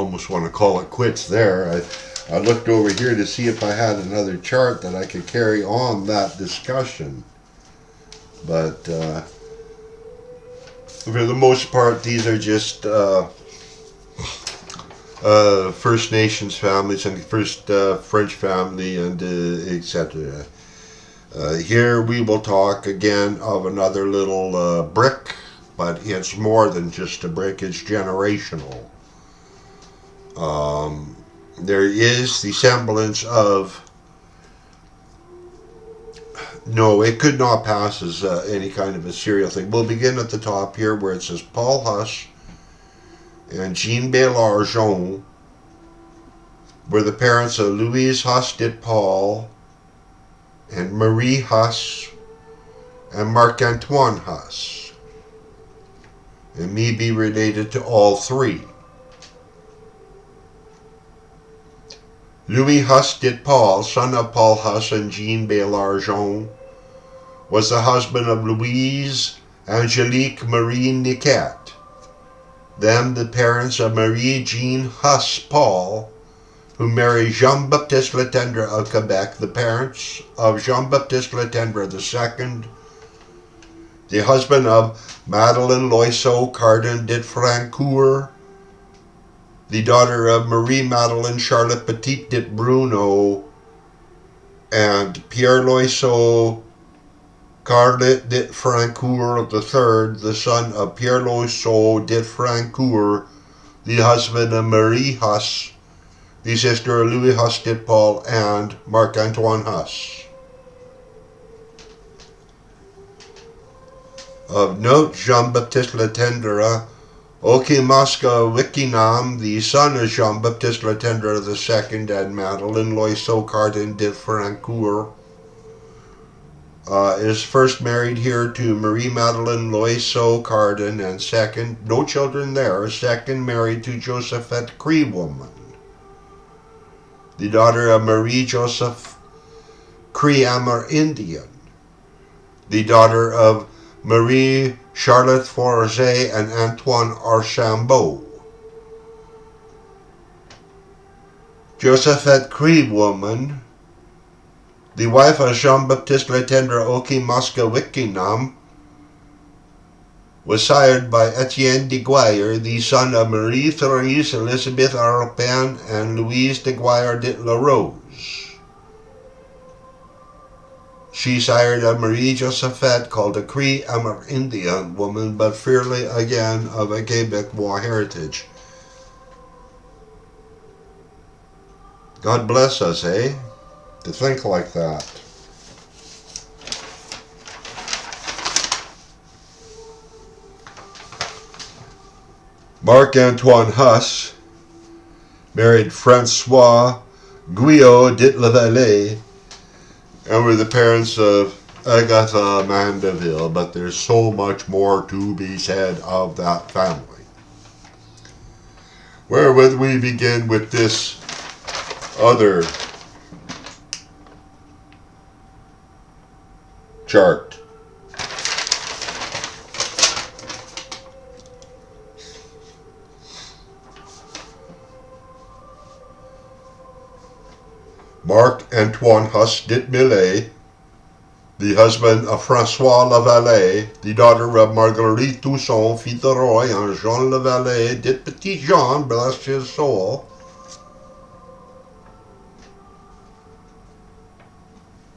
Speaker 1: almost want to call it quits there. I looked over here to see if I had another chart that I could carry on that discussion. But for the most part, these are just First Nations families and first French family and etc. Here we will talk again of another little brick, but it's more than just a brick, it's generational. There is the semblance of, no, it could not pass as any kind of a serial thing. We'll begin at the top here where it says Paul Huss and Jeanne Baillaregeon were the parents of Louise Huss dit Paul and Marie Huss and Marc-Antoine Huss, and may be related to all three. Louis Huss dit Paul, son of Paul Huss and Jeanne Baillaregeon, was the husband of Louise Angelique Marie Niquette, them the parents of Marie-Jeanne Huss Paul, who married Jean-Baptiste Letendre of Quebec, the parents of Jean-Baptiste Letendre II, the husband of Madeleine Loiseau Cardin dit Francoeur, the daughter of Marie-Madeleine Charlotte Petit dit Bruno, and Pierre Loiseau Carlet dit Francoeur III, the son of Pierre Loiseau dit Francoeur, the husband of Marie Huss, the sister of Louis Huss dit Paul, and Marc-Antoine Huss. Of note, Jean-Baptiste Letendre, Okemaska Wikinam, the son of Jean-Baptiste Letendre II and Madeleine Loiseau Cardin dit Francoeur, is first married here to Marie-Madeleine Loiseau Cardin, and second, no children there, second married to Josephte Cree woman, the daughter of Marie-Josephe Cree Amerindienne, the daughter of Marie-Charlotte Forget and Antoine Archambault. Josephte Cree woman, the wife of Jean-Baptiste Letendre Okemaska Wikinam, was sired by Etienne de Guire, the son of Marie-Therese Elizabeth Arpin and Louise de Guire dit La Rose. She sired a Marie-Josephe called a Cree Amerindienne woman, but fairly again of a Quebecois heritage. God bless us, eh? To think like that. Marc-Antoine Huss married Francois Guyot dit Lavallee and were the parents of Agatha Mandeville, but there's so much more to be said of that family. Wherewith we begin with this other chart. Marc-Antoine Huss dit Millet, the husband of François Lavallee, the daughter of Marguerite Dusson, fille de Roy, and Jean Lavallee dit Petit Jean, bless his soul,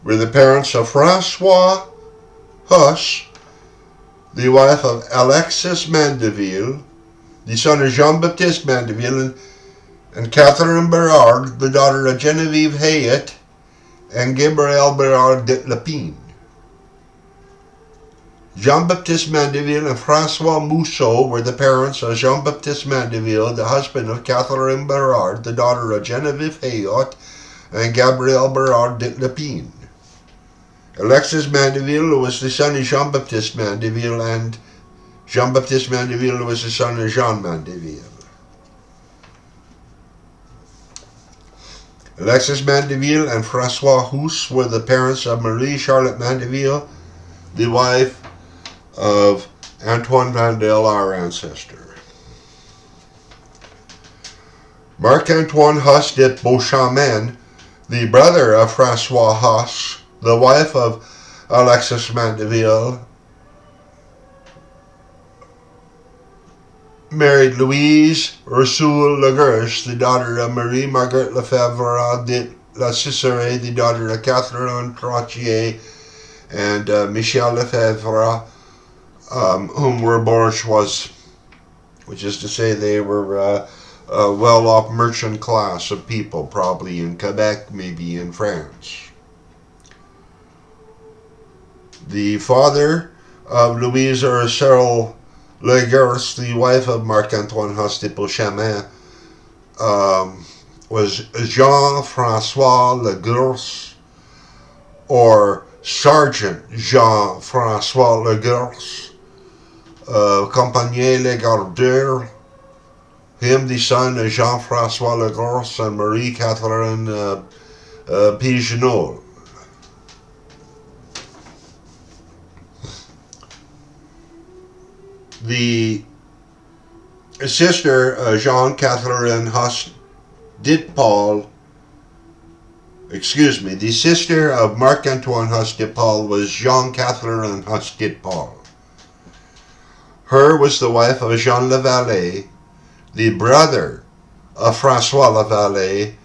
Speaker 1: were the parents of François Huss, the wife of Alexis Mandeville, the son of Jean-Baptiste Mandeville, and Catherine Berard, the daughter of Genevieve Hayet and Gabrielle Berard dit Lapine. Jean-Baptiste Mandeville and François Mousseau were the parents of Jean-Baptiste Mandeville, the husband of Catherine Berard, the daughter of Genevieve Hayot and Gabrielle Berard dit Lapine. Alexis Mandeville was the son of Jean-Baptiste Mandeville, and Jean-Baptiste Mandeville was the son of Jean Mandeville. Alexis Mandeville and François Huss were the parents of Marie-Charlotte Mandeville, the wife of Antoine Vandel, our ancestor. Marc-Antoine Huss de Beauchemin, the brother of Francois Huss, the wife of Alexis Mandeville, married Louise Ursule Laguerche, the daughter of Marie-Marguerite Lefebvre de la Cicere, the daughter of Catherine Trottier and Michel Lefebvre, whom were bourgeois, which is to say they were a well-off merchant class of people, probably in Quebec, maybe in France. The father of Louise Ursule Laguerche, the wife of Marc-Antoine Huss de Beauchemin, was Jean-François Laguerche, or Sergeant Jean-François Laguerche, Compagnie Les Gardeurs, him the son of Jean-François Laguerche and Marie-Catherine Provisional. The sister Jean-Catherine Huss dit Paul, the sister of Marc-Antoine Huss dit Paul was Jean-Catherine Huss dit Paul. Her was the wife of Jean Lavallee, the brother of Francois Lavallee,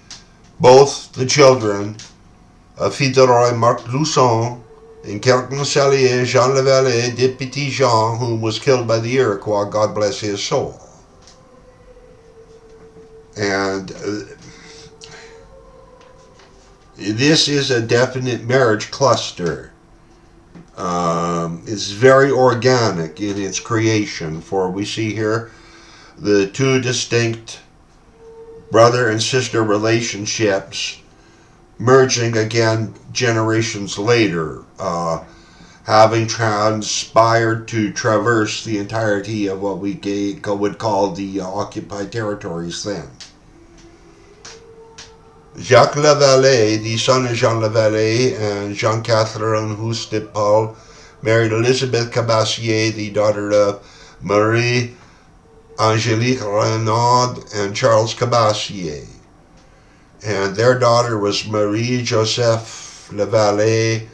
Speaker 1: both the children of Fille Marc Dusson in Carignan Saliere, Jean Lavallee de Petit Jean, whom was killed by the Iroquois, God bless his soul. And this is a definite marriage cluster. It's very organic in its creation, for we see here the two distinct brother and sister relationships merging again generations later, having transpired to traverse the entirety of what we would call the occupied territories then. Jacques Lavallee, the son of Jean Lavallee and Jean-Catherine Huss de Paul, married Elizabeth Cabassier, the daughter of Marie Angélique Renaud and Charles Cabassier. And their daughter was Marie-Josephe Lavallee,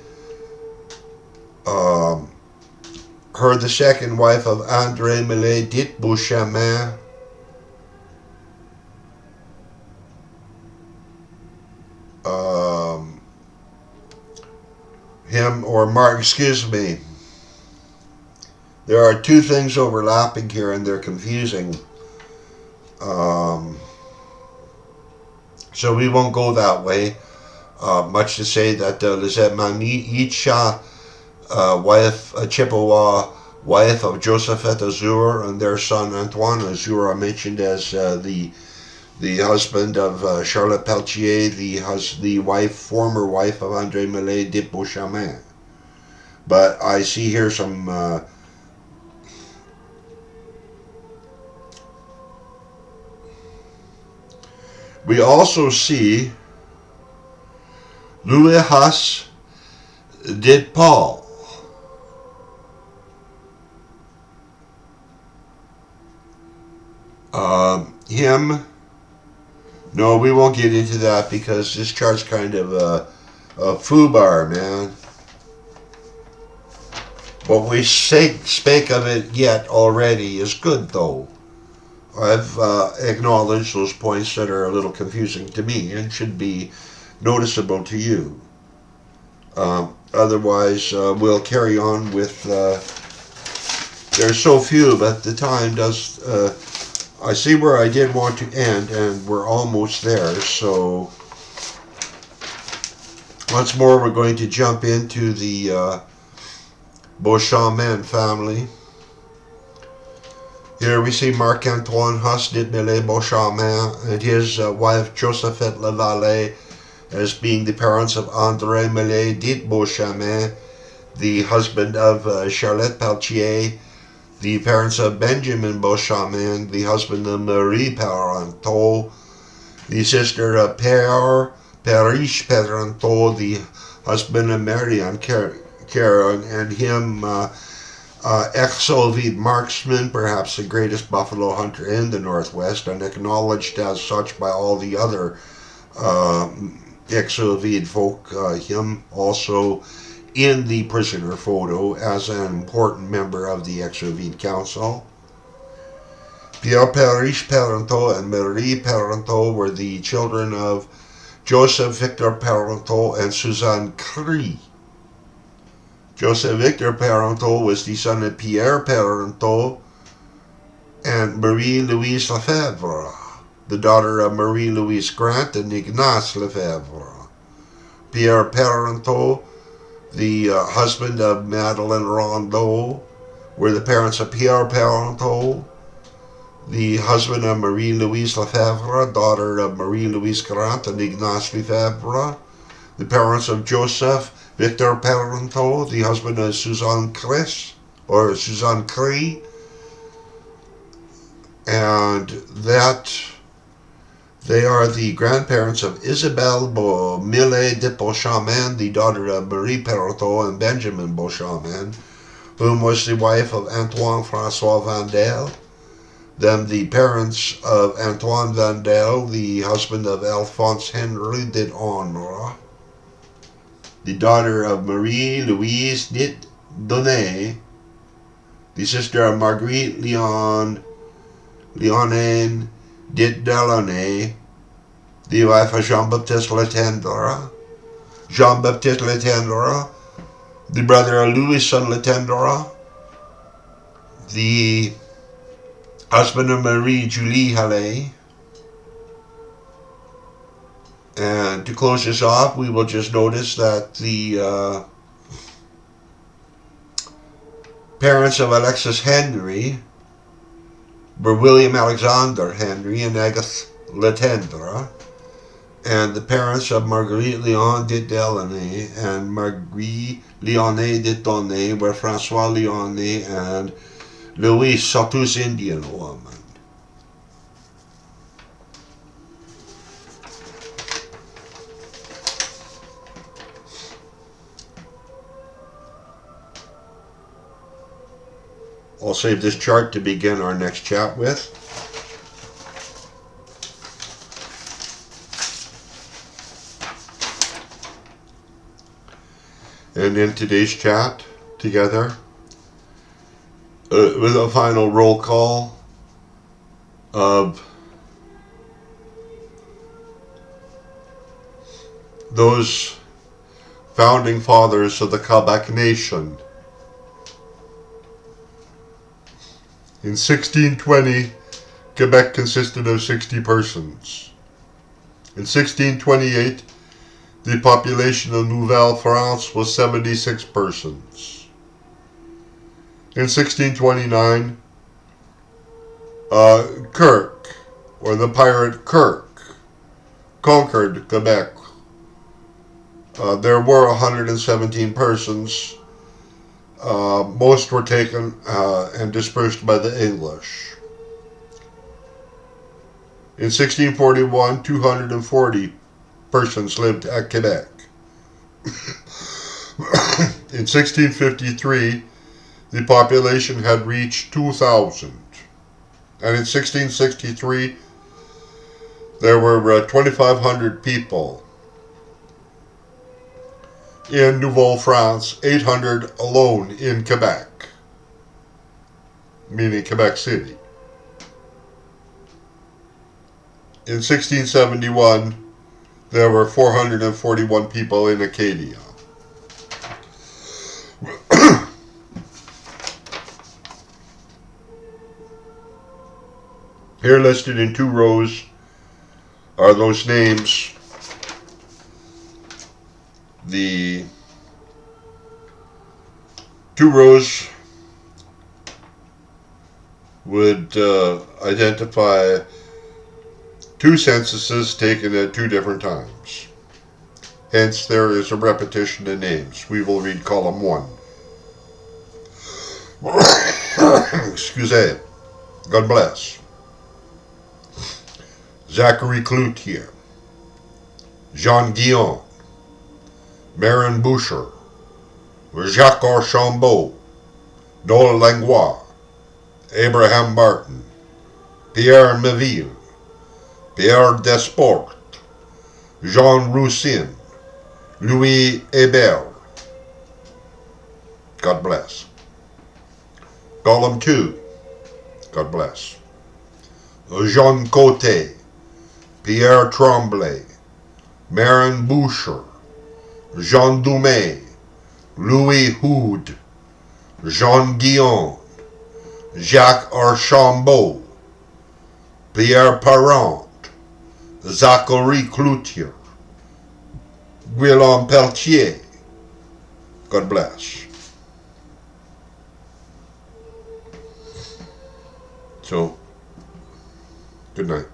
Speaker 1: her the second wife of André Millet dit Beauchemin, there are two things overlapping here and they're confusing. So we won't go that way. Much to say that Lisette Marie-Marguerite, wife, Chippewa, wife of Josephte Cree, and their son Antoine Cree are mentioned as the husband of Charlotte Peltier, the wife, former wife of André Millet dit Beauchemin. But I see here some we also see Louis Huss dit Paul. No, we won't get into that because this chart's kind of a foobar, man. What we spake of it yet already is good, though. I've acknowledged those points that are a little confusing to me and should be noticeable to you. Otherwise, we'll carry on with... there's so few, but the time does... I see where I did want to end, and we're almost there, so... Once more, we're going to jump into the Beauchemin family. Here we see Marc-Antoine Huss dit Millet Beauchemin and his wife Josephte Lavallee as being the parents of André Millet dit Beauchemin, the husband of Charlotte Peltier, the parents of Benjamin Beauchemin, the husband of Marie Parenteau, the sister of Père Riche Parenteau, the husband of Marianne Caron, and him ex-Soviet marksman, perhaps the greatest buffalo hunter in the Northwest, and acknowledged as such by all the other ex-Soviet folk. Him also in the prisoner photo as an important member of the ex-Soviet Council. Pierre Paris Parenteau and Marie Parenteau were the children of Joseph Victor Parenteau and Suzanne Cree. Joseph Victor Parenteau was the son of Pierre Parenteau and Marie-Louise Lefebvre, the daughter of Marie-Louise Grant and Ignace Lefebvre. Pierre Parenteau, the husband of Madeleine Rondeau, were the parents of Pierre Parenteau, the husband of Marie-Louise Lefebvre, daughter of Marie-Louise Grant and Ignace Lefebvre, the parents of Joseph Victor Parenteau, the husband of Suzanne Cree, and that they are the grandparents of Isabelle Millet de Beauchamp, the daughter of Marie Parenteau and Benjamin Beauchamp, whom was the wife of Antoine François Vandel. Then the parents of Antoine Vandel, the husband of Alphonse Henry de Honre, the daughter of Marie-Louise dit Donnet, the sister of Marguerite Léonaine dit Delaunay, the wife of Jean-Baptiste Letendre, the brother of Louis-son Letendre, the husband of Marie-Julie Halley. And to close this off, we will just notice that the parents of Alexis Henry were William Alexander Henry and Agathe Letendre, and the parents of Marguerite Léon de Delaunay and Marguerite Léonaine de Donnet were François Léonaine and Louise Sauteuse Indian woman. I'll save this chart to begin our next chat with. And in today's chat together, with a final roll call of those founding fathers of the Quebec Nation. In 1620, Quebec consisted of 60 persons. In 1628, the population of Nouvelle France was 76 persons. In 1629, Kirk, or the pirate Kirk, conquered Quebec. There were 117 persons. Most were taken and dispersed by the English. In 1641, 240 persons lived at Quebec. In 1653, the population had reached 2,000. And in 1663, there were 2,500 people. In Nouvelle France, 800 alone in Quebec, meaning Quebec City. In 1671, there were 441 people in Acadia. Here listed in 2 rows are those names. The 2 rows would identify 2 censuses taken at 2 different times. Hence, there is a repetition in names. We will read column 1. Excusez. God bless. Zachary Cloutier, Jean Guillaume, Baron Boucher, Jacques Archambault, Noel Langlois, Abraham Martin, Pierre Meville, Pierre Desportes, Jean Roussin, Louis Hébert. God bless. Column 2. God bless. Jean Côté, Pierre Tremblay, Marin Boucher, Jean Dumais, Louis Houd, Jean Guillon, Jacques Archambault, Pierre Parent, Zachary Cloutier, Guillaume Pelletier. God bless. So, good night.